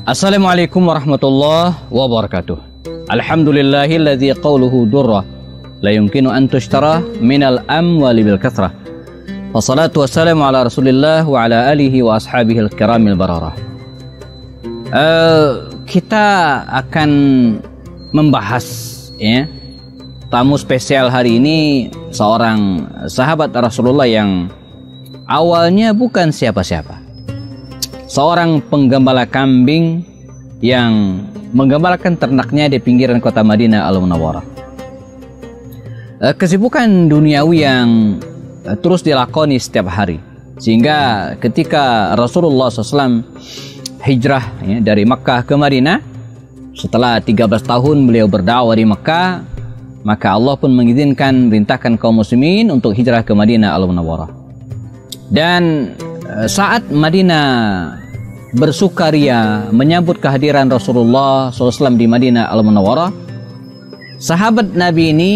Assalamualaikum warahmatullahi wabarakatuh. Alhamdulillahilladzi qawluhu durrah la yumkinu an tushtara minal amwali bil kathrah. Wassalatu wassalamu ala Rasulillah wa ala alihi wa ashabihi al-kiramil bararah. Kita akan membahas tamu spesial hari ini, seorang sahabat Rasulullah yang awalnya bukan siapa-siapa. Seorang penggembala kambing yang menggembalakan ternaknya di pinggiran kota Madinah Al-Munawwarah. Kesibukan duniawi yang terus dilakoni setiap hari, sehingga ketika Rasulullah SAW hijrah dari Makkah ke Madinah, setelah 13 tahun beliau berdakwah di Makkah, maka Allah pun mengizinkan, merintahkan kaum muslimin untuk hijrah ke Madinah Al-Munawwarah. Dan saat Madinah bersukaria menyambut kehadiran Rasulullah SAW di Madinah Al-Munawwarah, sahabat Nabi ini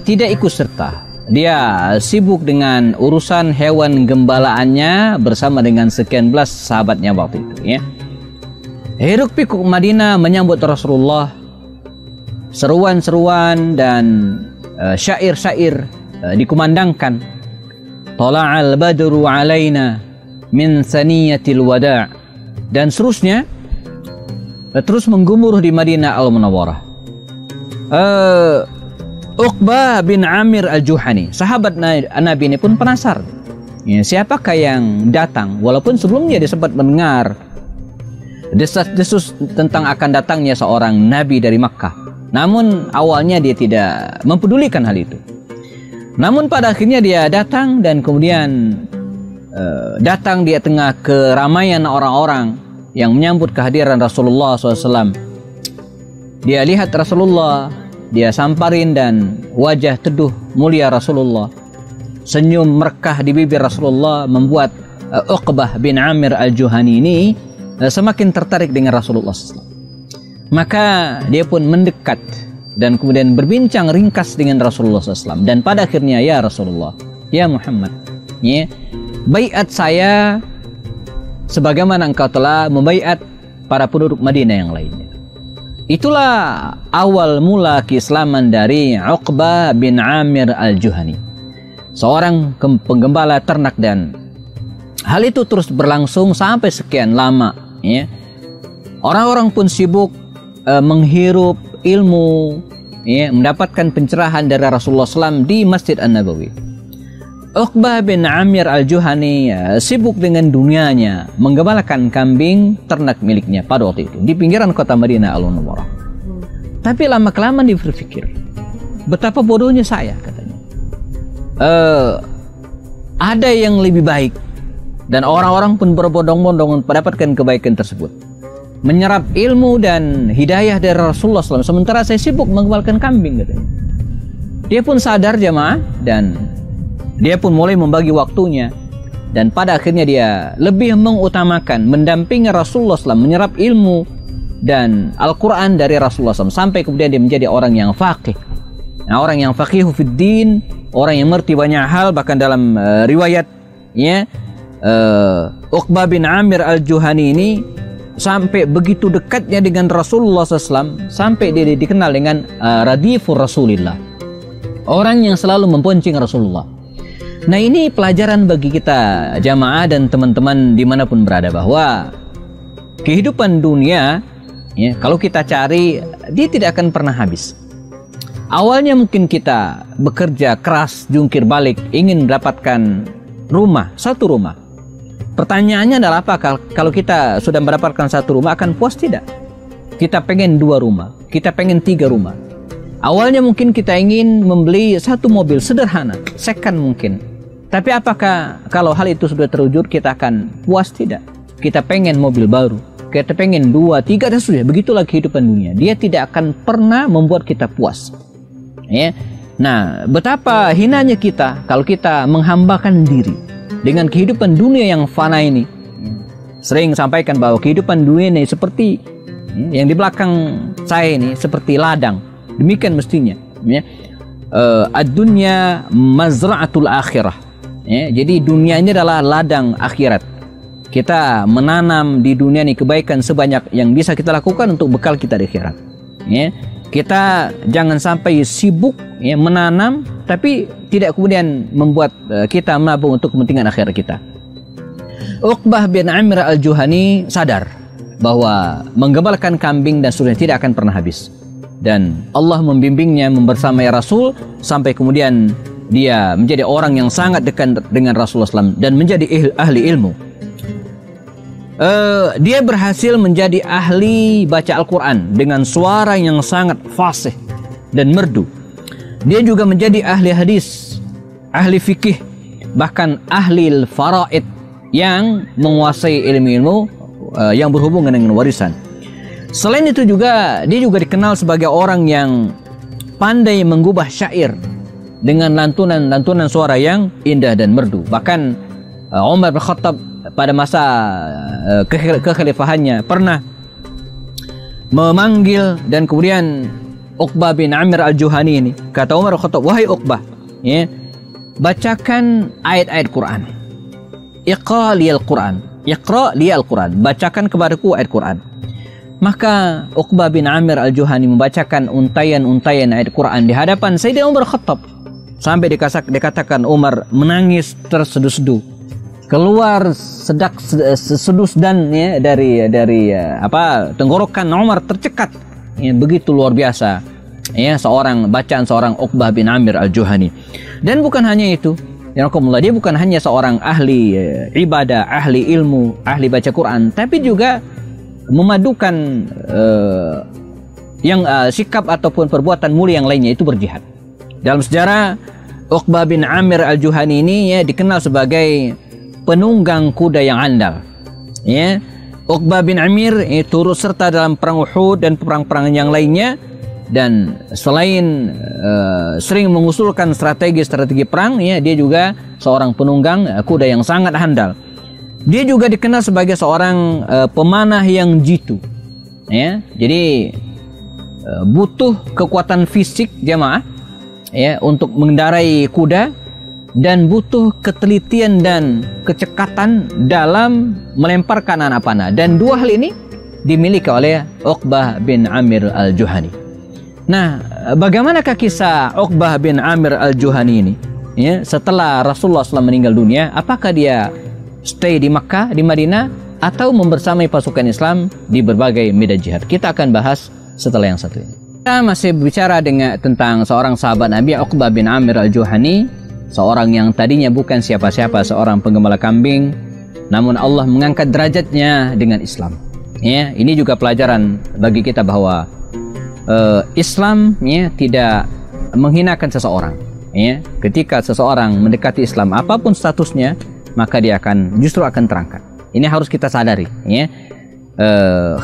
tidak ikut serta. Dia sibuk dengan urusan hewan gembalaannya bersama dengan sekian belas sahabatnya waktu itu. Hiruk pikuk Madinah menyambut Rasulullah, seruan-seruan dan syair-syair dikumandangkan. Tala'al badru alaina min saniyatil wada', dan seterusnya terus menggumuruh di Madinah Al-Munawwarah. Uqbah bin Amir Al-Juhani, sahabat Nabi ini pun penasaran, siapakah yang datang, walaupun sebelumnya dia sempat mendengar desas-desus tentang akan datangnya seorang Nabi dari Makkah. Namun awalnya dia tidak mempedulikan hal itu. Namun pada akhirnya dia datang, dan kemudian datang di tengah keramaian orang-orang yang menyambut kehadiran Rasulullah SAW. Dia lihat Rasulullah, dia samparin, dan wajah teduh mulia Rasulullah, senyum merekah di bibir Rasulullah membuat Uqbah bin Amir Al-Juhani ini semakin tertarik dengan Rasulullah SAW. Maka dia pun mendekat dan kemudian berbincang ringkas dengan Rasulullah SAW. Dan pada akhirnya, ya Rasulullah, ya Muhammad, baiat saya sebagaimana engkau telah membaiat para penduduk Madinah yang lainnya. Itulah awal mula keislaman dari Uqbah bin Amir Al-Juhani, seorang penggembala ternak, dan hal itu terus berlangsung sampai sekian lama. Orang-orang pun sibuk menghirup ilmu, mendapatkan pencerahan dari Rasulullah SAW di Masjid An-Nabawi. Uqbah bin Amir Al-Juhani sibuk dengan dunianya, menggembalakan kambing ternak miliknya pada waktu itu di pinggiran kota Madinah Al-Munawwarah. Tapi lama-kelamaan dia berpikir, betapa bodohnya saya, katanya. Ada yang lebih baik, dan orang-orang pun berbondong-bondong untuk mendapatkan kebaikan tersebut, menyerap ilmu dan hidayah dari Rasulullah SAW, sementara saya sibuk menggembalakan kambing, katanya. Dia pun sadar, jamaah, dan dia pun mulai membagi waktunya, dan pada akhirnya dia lebih mengutamakan mendampingi Rasulullah SAW, menyerap ilmu dan Al-Quran dari Rasulullah SAW, sampai kemudian dia menjadi orang yang faqih. Nah, orang yang faqihu fid din, orang yang mengerti banyak hal. Bahkan dalam riwayat Uqbah bin Amir Al-Juhani ini sampai begitu dekatnya dengan Rasulullah SAW, sampai dia dikenal dengan radifur Rasulillah, orang yang selalu memponcing Rasulullah. Nah, ini pelajaran bagi kita jamaah dan teman-teman dimanapun berada, bahwa kehidupan dunia, kalau kita cari, dia tidak akan pernah habis. Awalnya mungkin kita bekerja keras, jungkir balik, ingin mendapatkan rumah, satu rumah. Pertanyaannya adalah apa? Kalau kita sudah mendapatkan satu rumah, akan puas tidak? Kita pengen 2 rumah, kita pengen 3 rumah. Awalnya mungkin kita ingin membeli satu mobil sederhana, second mungkin. Tapi apakah kalau hal itu sudah terwujud, kita akan puas? Tidak. Kita pengen mobil baru, kita pengen 2, 3, dan sudah. Begitulah kehidupan dunia. Dia tidak akan pernah membuat kita puas. Nah, betapa hinanya kita kalau kita menghambakan diri dengan kehidupan dunia yang fana ini. Sering sampaikan bahwa kehidupan dunia ini seperti yang di belakang saya ini, seperti ladang. Demikian mestinya. Ad-dunya mazra'atul akhirah. Jadi dunia ini adalah ladang akhirat. kita menanam di dunia ini kebaikan sebanyak yang bisa kita lakukan untuk bekal kita di akhirat. Ya. Kita jangan sampai sibuk ya, menanam tapi tidak kemudian membuat kita menabung untuk kepentingan akhirat kita. Uqbah bin Amir al-Juhani sadar bahwa menggembalkan kambing dan seterusnya tidak akan pernah habis. Dan Allah membimbingnya membersamai Rasul sampai kemudian dia menjadi orang yang sangat dekat dengan Rasulullah SAW dan menjadi ahli ilmu. Dia berhasil menjadi ahli baca Al-Quran dengan suara yang sangat fasih dan merdu. Dia juga menjadi ahli hadis, ahli fikih, bahkan ahli faraid yang menguasai ilmu-ilmu yang berhubungan dengan warisan. Selain itu juga dia juga dikenal sebagai orang yang pandai mengubah syair dengan lantunan suara yang indah dan merdu. Bahkan Umar bin Khattab pada masa kekhalifahannya pernah memanggil dan kemudian Uqbah bin Amir al-Juhani ini, kata Umar bin Khattab, wahai Uqbah, ya, bacakan ayat-ayat Quran. Iqra liyal Quran. Iqra liyal Quran. Bacakan kepadaku ayat Quran. Maka Uqbah bin Amir al-Juhani membacakan untayan-untayan ayat Quran di hadapan Sayyidina Umar Khattab. Sampai dikatakan Umar menangis terseduh-seduh. Keluar sedus dan ya, dari tenggorokan Umar tercekat. Ya, begitu luar biasa. Ya, bacaan seorang Uqbah bin Amir al-Juhani. Dan bukan hanya itu. Ya, dia bukan hanya seorang ahli ibadah, ahli ilmu, ahli baca Quran, tapi juga memadukan sikap ataupun perbuatan mulia yang lainnya, itu berjihad. Dalam sejarah, Uqbah bin Amir al-Juhani ini ya, dikenal sebagai penunggang kuda yang andal. Ya, Uqbah bin Amir turut serta dalam perang Uhud dan perang-perang yang lainnya, dan selain sering mengusulkan strategi perang, ya, dia juga seorang penunggang kuda yang sangat handal. Dia juga dikenal sebagai seorang pemanah yang jitu. Ya, jadi butuh kekuatan fisik jamaah ya untuk mengendarai kuda, dan butuh ketelitian dan kecekatan dalam melemparkan anak panah. Dan dua hal ini dimiliki oleh Uqbah bin Amir al-Juhani. Nah, bagaimanakah kisah Uqbah bin Amir al-Juhani ini? Ya, setelah Rasulullah SAW meninggal dunia, apakah dia stay di Makkah, di Madinah, atau membersamai pasukan Islam di berbagai medan jihad? Kita akan bahas setelah yang satu ini. Kita masih bicara tentang seorang sahabat Nabi, Uqbah bin Amir al-Juhani, seorang yang tadinya bukan siapa-siapa, seorang penggembala kambing, namun Allah mengangkat derajatnya dengan Islam. Ya, ini juga pelajaran bagi kita bahwa Islam ya, tidak menghinakan seseorang. Ya, ketika seseorang mendekati Islam, apapun statusnya, maka dia justru akan terangkat. Ini harus kita sadari. Ya,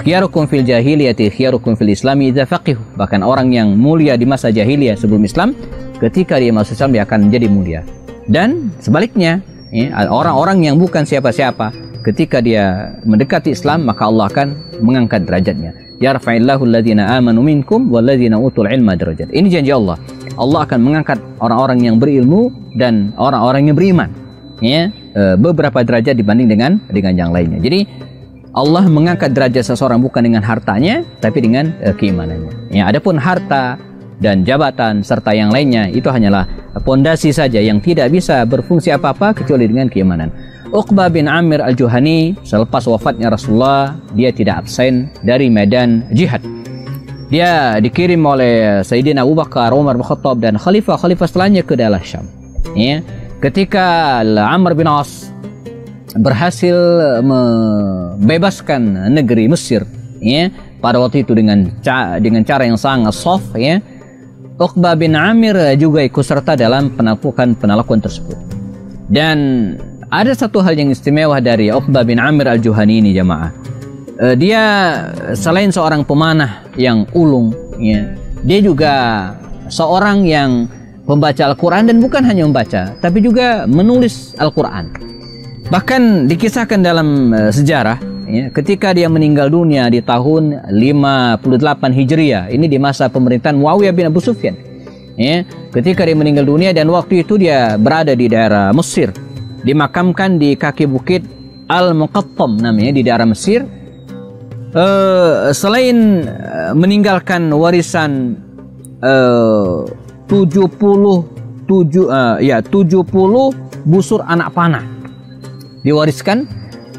khiyarukum fil jahiliyati khiyarukum fil islami idza faqihu. Bahkan orang yang mulia di masa jahiliyah sebelum Islam, ketika dia masuk Islam dia akan menjadi mulia. Dan sebaliknya, ya, orang-orang yang bukan siapa-siapa, ketika dia mendekati Islam, maka Allah akan mengangkat derajatnya. Yarfa'illahu alladhina amanu minkum walladhina utul ilma darajat. Ini janji Allah. Allah akan mengangkat orang-orang yang berilmu dan orang-orang yang beriman, ya, beberapa derajat dibanding dengan yang lainnya. Jadi Allah mengangkat derajat seseorang bukan dengan hartanya, tapi dengan keimanannya. Ya, adapun harta dan jabatan serta yang lainnya itu hanyalah pondasi saja yang tidak bisa berfungsi apa-apa kecuali dengan keimanan. Uqbah bin Amir al-Juhani selepas wafatnya Rasulullah, dia tidak absen dari medan jihad. Dia dikirim oleh Sayyidina Abu Bakar, Umar bin Khattab dan khalifah-khalifah setelahnya ke daerah Syam. Ya, ketika Amr bin As berhasil membebaskan negeri Mesir, ya, pada waktu itu dengan cara yang sangat soft, ya, Uqbah bin Amir juga ikut serta dalam penaklukan tersebut. Dan ada satu hal yang istimewa dari Uqbah bin Amir al-Juhani ini jamaah. Dia selain seorang pemanah yang ulung, ya, dia juga seorang yang pembaca Al-Quran, dan bukan hanya membaca, tapi juga menulis Al-Quran. Bahkan dikisahkan dalam sejarah, ya, ketika dia meninggal dunia di tahun 58 Hijriah, ini di masa pemerintahan Muawiyah bin Abu Sufyan. Ya, ketika dia meninggal dunia, dan waktu itu dia berada di daerah Mesir, dimakamkan di kaki bukit Al-Muqattam namanya di daerah Mesir. Selain meninggalkan warisan 70 busur anak panah diwariskan,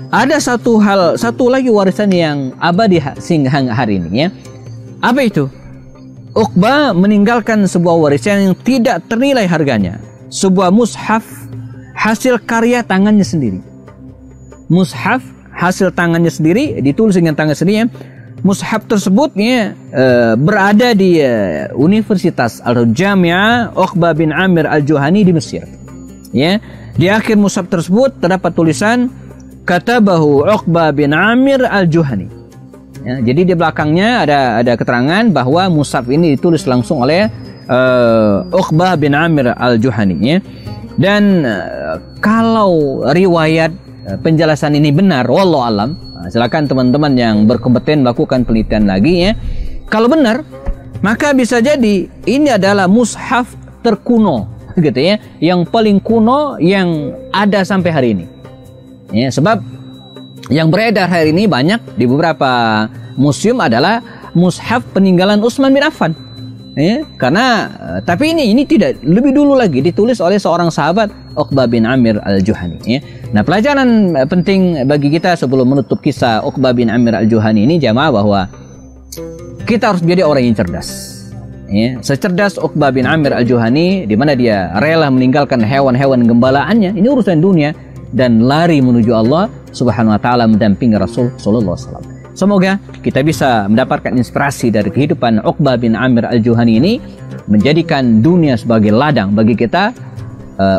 ada satu lagi warisan yang abadi hingga hari ini ya. Apa itu? Uqbah meninggalkan sebuah warisan yang tidak ternilai harganya, sebuah mushaf hasil karya tangannya sendiri. Mushaf hasil tangannya sendiri, ditulis dengan tangan sendiri ya. Mushaf tersebut ya, berada di Universitas Al-Jami'ah Uqbah bin Amir Al-Juhani di Mesir. Ya, di akhir mushaf tersebut terdapat tulisan katabahu Uqbah bin Amir Al-Juhani. Ya, jadi di belakangnya ada keterangan bahwa mushaf ini ditulis langsung oleh Uqbah bin Amir Al-Juhani ya. Dan kalau riwayat penjelasan ini benar, wallahu alam, silakan teman-teman yang berkompeten melakukan penelitian lagi ya. Kalau benar, maka bisa jadi ini adalah mushaf terkuno gitu ya, yang paling kuno yang ada sampai hari ini. Ya, sebab yang beredar hari ini banyak di beberapa museum adalah mushaf peninggalan Utsman bin Affan. Ya, karena tapi ini tidak, lebih dulu lagi ditulis oleh seorang sahabat Uqbah bin Amir Al-Juhani ya. Nah, pelajaran penting bagi kita sebelum menutup kisah Uqbah bin Amir Al-Juhani ini jamaah, bahwa kita harus menjadi orang yang cerdas ya. Secerdas Uqbah bin Amir Al-Juhani, di mana dia rela meninggalkan hewan-hewan gembalaannya, ini urusan dunia, dan lari menuju Allah Subhanahu wa taala mendampingi Rasul sallallahu alaihi wasallam. Semoga kita bisa mendapatkan inspirasi dari kehidupan Uqbah bin Amir Al-Juhani ini, menjadikan dunia sebagai ladang bagi kita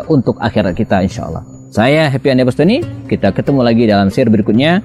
untuk akhirat kita insyaallah. Saya Happy Andi Bustami, kita ketemu lagi dalam seri berikutnya.